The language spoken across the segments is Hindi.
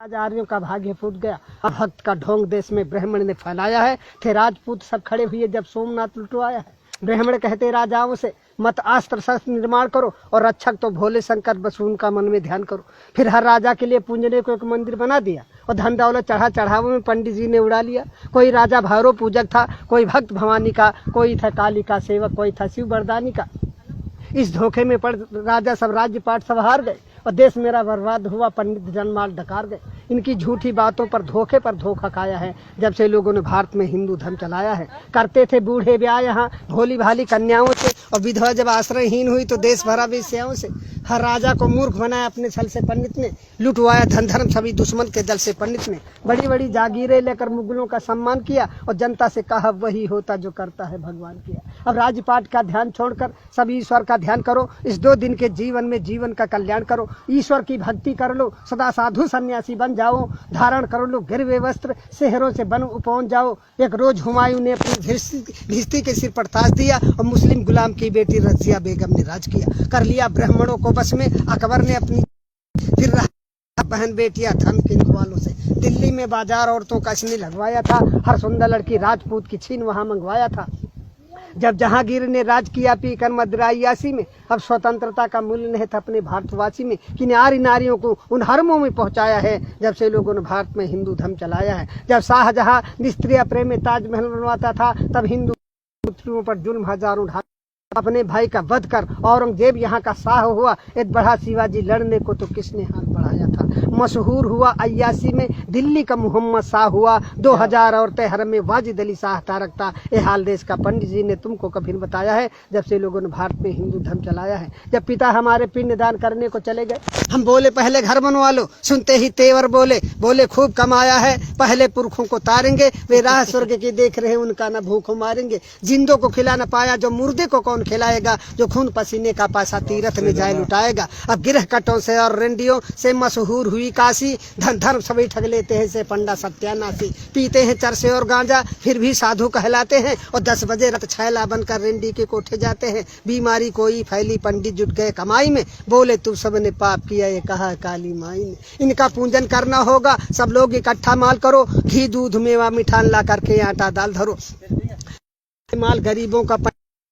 आर्यों का भाग्य फूट गया। अब भक्त का ढोंग देश में ब्राह्मण ने फैलाया है। थे राजपूत सब खड़े हुए जब सोमनाथ लुटवाया है। ब्राह्मण कहते राजाओं से मत अस्त्र शस्त्र निर्माण करो और रक्षक तो भोले शंकर बस उनका मन में ध्यान करो। फिर हर राजा के लिए पूजने को एक मंदिर बना दिया और धन दौलत चढ़ावों में पंडित जी ने उड़ा लिया। कोई राजा भैरव पूजक था, कोई भक्त भवानी का, कोई था काली का सेवक, कोई था शिव बरदानी का। इस धोखे में पड़ राजा सब राज्य पाठ सब हार गए और देश मेरा बर्बाद हुआ। पंडित जनमाल डकार गए। इनकी झूठी बातों पर धोखा खाया है जब से लोगों ने भारत में हिंदू धर्म चलाया है। करते थे बूढ़े ब्याह यहाँ भोली भाली कन्याओं से और विधवा जब आश्रयहीन हुई तो देश भरा वेश्याओं से। हर राजा को मूर्ख बनाया अपने छल से पंडित ने। लुटवाया धन धर्म सभी दुश्मन के दल से पंडित ने। बड़ी बड़ी जागीरें लेकर मुगलों का सम्मान किया और जनता से कहा वही होता जो करता है भगवान किया। अब राजपाट का ध्यान छोड़कर सब ईश्वर का ध्यान करो। इस 2 दिन के जीवन में जीवन का कल्याण करो। ईश्वर की भक्ति कर लो, सदा साधु सन्यासी बन जाओ। धारण कर लो गिरवे वस्त्र, शहरों से बन पहुंच जाओ। एक रोज हुमायूं ने अपनी भिस्ती के सिर पर ताज दिया और मुस्लिम गुलाम की बेटी रजिया बेगम ने राज किया। कर लिया ब्राह्मणों को बस में अकबर ने अपनी। फिर बहन बेटियां धन के वालों से। दिल्ली में बाजार औरतों का इसने लगवाया था। हर सुंदर लड़की राजपूत की छीन वहां मंगवाया था। जब जहांगीर ने राज किया पीकर मदिरायासी में, अब स्वतंत्रता का मूल्य नहीं था अपने भारतवासी में। कि नारियों को उन हरमों में पहुंचाया है जब से लोगों ने भारत में हिंदू धर्म चलाया है। जब शाहजहां निस्त्रिय प्रेम में ताजमहल बनवाता था तब हिंदू पुत्रियों पर जुल्म हजारों ढा अपने भाई का वध कर औरंगजेब यहाँ का शाह हुआ। एक बढ़ा शिवाजी लड़ने को तो किसने हाथ बढ़ाया था। मशहूर हुआ अय्यासी में दिल्ली का मोहम्मद शाह हुआ। 2000 औरतें हरम में वाजिद अली शाह तारकता। ये हाल देश का पंडित जी ने तुमको कभी बताया है जब से लोगों ने भारत में हिंदू धर्म चलाया है। जब पिता हमारे पिंड दान करने को चले गए हम बोले पहले घर बनवा लो। सुनते ही तेवर बोले खूब कमाया है पहले पुरखों को तारेंगे। वे राह स्वर्ग की देख रहे उनका न भूखों मारेंगे। जिंदों को खिला न पाया जो मुर्दे को कौन खिलाएगा। जो खून पसीने का पैसा तीरथ में जाए लुटाएगा। अब गिरह कटों से और रेंडियों से मशहूर हुई काशी। धन धर्म सभी ठग लेते हैं से पंडा सत्यानाशी। पीते हैं चरसे और गांजा फिर भी साधु कहलाते हैं और 10 बजे रत छैला बनकर रेंडी के कोठे जाते हैं। बीमारी कोई फैली पंडित जुट गए कमाई में। बोले तू सबने पाप किया ये कहा काली माई ने। इनका पूजन करना होगा सब लोग इकट्ठा माल करो। घी दूध मेवा मिठान ला करके आटा दाल धरो। माल गरीबों का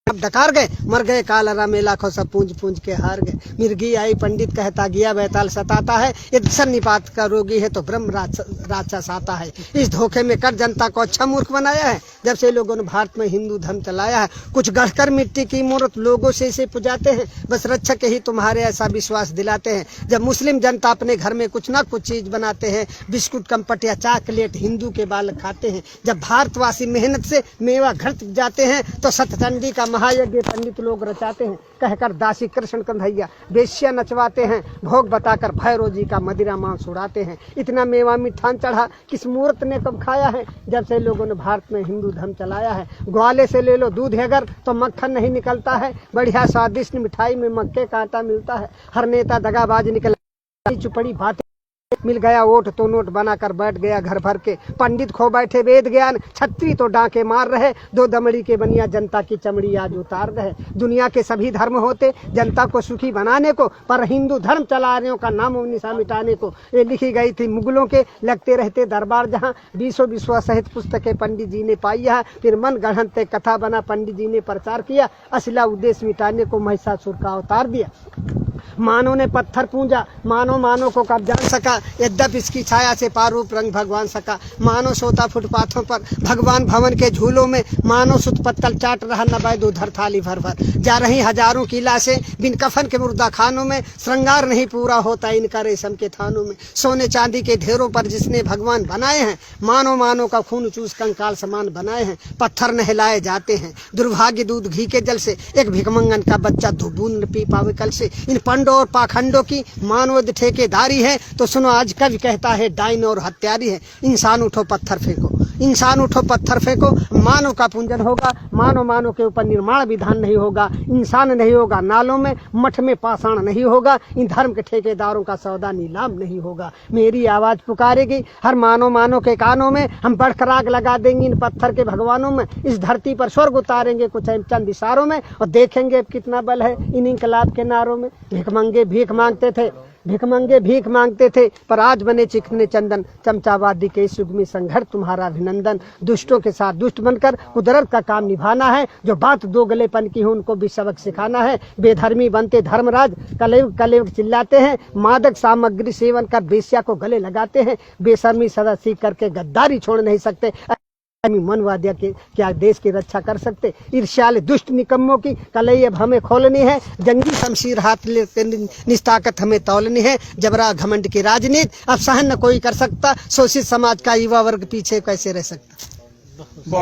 डकार गए मर गए कालरा में लाखों सब पूंज के हार गए। मिर्गी आई पंडित कहता गया बैताल सताता है। ये सन्निपात का रोगी है तो ब्रह्म राक्षस आता है। इस धोखे में कर जनता को अच्छा मूर्ख बनाया है जब से लोगों ने भारत में हिंदू धर्म चलाया है। कुछ गढ़कर मिट्टी की मूर्त लोगों से इसे पुजाते हैं। बस रक्षक ही तुम्हारे ऐसा विश्वास दिलाते हैं। जब मुस्लिम जनता अपने घर में कुछ ना कुछ चीज बनाते हैं बिस्कुट कम्पट या चॉकलेट हिंदू के बालक खाते हैं। जब भारतवासी मेहनत से मेवा घट जाते हैं तो सतचंडी का महायज्ञ पंडित लोग रचाते हैं। कहकर दासी कृष्ण कन्हैया बेश्या नचवाते हैं। भोग बताकर भैरव जी का मदिरा मांस उड़ाते हैं। इतना मेवा मिठान चढ़ा किस मूर्त ने कब खाया है जब से लोगों ने भारत में हिंदू धर्म चलाया है। ग्वाले से ले लो दूध अगर तो मक्खन नहीं निकलता है। बढ़िया स्वादिष्ट मिठाई में मक्के का आटा मिलता है। हर नेता दगाबाज निकल चुपड़ी बातें मिल गया वोट तो नोट बनाकर बैठ गया घर भर के। पंडित खो बैठे वेद ज्ञान छत्री तो डांके मार रहे। 2 दमड़ी के बनिया जनता की चमड़ी आज उतार रहे। दुनिया के सभी धर्म होते जनता को सुखी बनाने को पर हिंदू धर्म चलाने का नाम निशा मिटाने को। ये लिखी गई थी मुगलों के लगते रहते दरबार जहाँ 20 विश्व सहित पुस्तकें पंडित जी ने पाई है। फिर मन गढ़ंते कथा बना पंडित जी ने प्रचार किया। असला उद्देश्य मिटाने को महिषासुर का अवतार दिया। मानव ने पत्थर पूजा मानो को कब जान सका। यद्यप इसकी छाया से पारूप रंग भगवान सका। मानो सोता फुटपाथों पर भगवान भवन के झूलों में। मानो सुत पत्तल चाट रहा न बैद उधर थाली भर भर। जा रही हजारों की लाशें बिन कफन के मुर्दा खानों में। श्रृंगार नहीं पूरा होता इनका रेशम के थानों में। सोने चांदी के ढेरों पर जिसने भगवान बनाए हैं। मानो का खून चूस कंकाल समान बनाए हैं। पत्थर नहलाए जाते हैं दुर्भाग्य दूध घी के जल से। एक भिखमंगन का बच्चा धुबून पी पावे कल से। इन पंडों और पाखंडों की मानव ठेकेदारी है तो सुनो आज कवि कहता है डाइन और हत्यारी है। इंसान उठो पत्थर फेंको इंसान उठो पत्थर फेंको। मानव का पूजन होगा मानव के ऊपर निर्माण विधान नहीं होगा। इंसान नहीं होगा नालों में मठ में पाषाण नहीं होगा। इन धर्म के ठेकेदारों का सौदा नीलाम नहीं होगा। मेरी आवाज पुकारेगी हर मानव के कानों में। हम बढ़कर आग लगा देंगे इन पत्थर के भगवानों में। इस धरती पर स्वर्ग उतारेंगे कुछ चंद इशारों में और देखेंगे कितना बल है इन इनकलाब के नारों में। भिखमंगे भीख मांगते थे भिखमंगे भीख मांगते थे पर आज बने चिकने चंदन। चमचावादी के इस युग में संघर्ष तुम्हारा अभिनंदन। दुष्टों के साथ दुष्ट बनकर कुदरत का काम निभाना है। जो बात दो गलेपन की हो उनको भी सबक सिखाना है। बेधर्मी बनते धर्मराज कलयुग कलयुग चिल्लाते हैं। मादक सामग्री सेवन कर बेश्या को गले लगाते हैं। बेशर्मी सदा सीख करके गद्दारी छोड़ नहीं सकते। मनवादिया के क्या देश की रक्षा कर सकते। ईर्ष्याल दुष्ट निकम्मों की कलई अब हमें खोलनी है। जंगी शमशीर हाथ लेते निस्ताकत हमें तौलनी है। जबरा घमंड की राजनीति अब सहन न कोई कर सकता। शोषित समाज का युवा वर्ग पीछे कैसे रह सकता।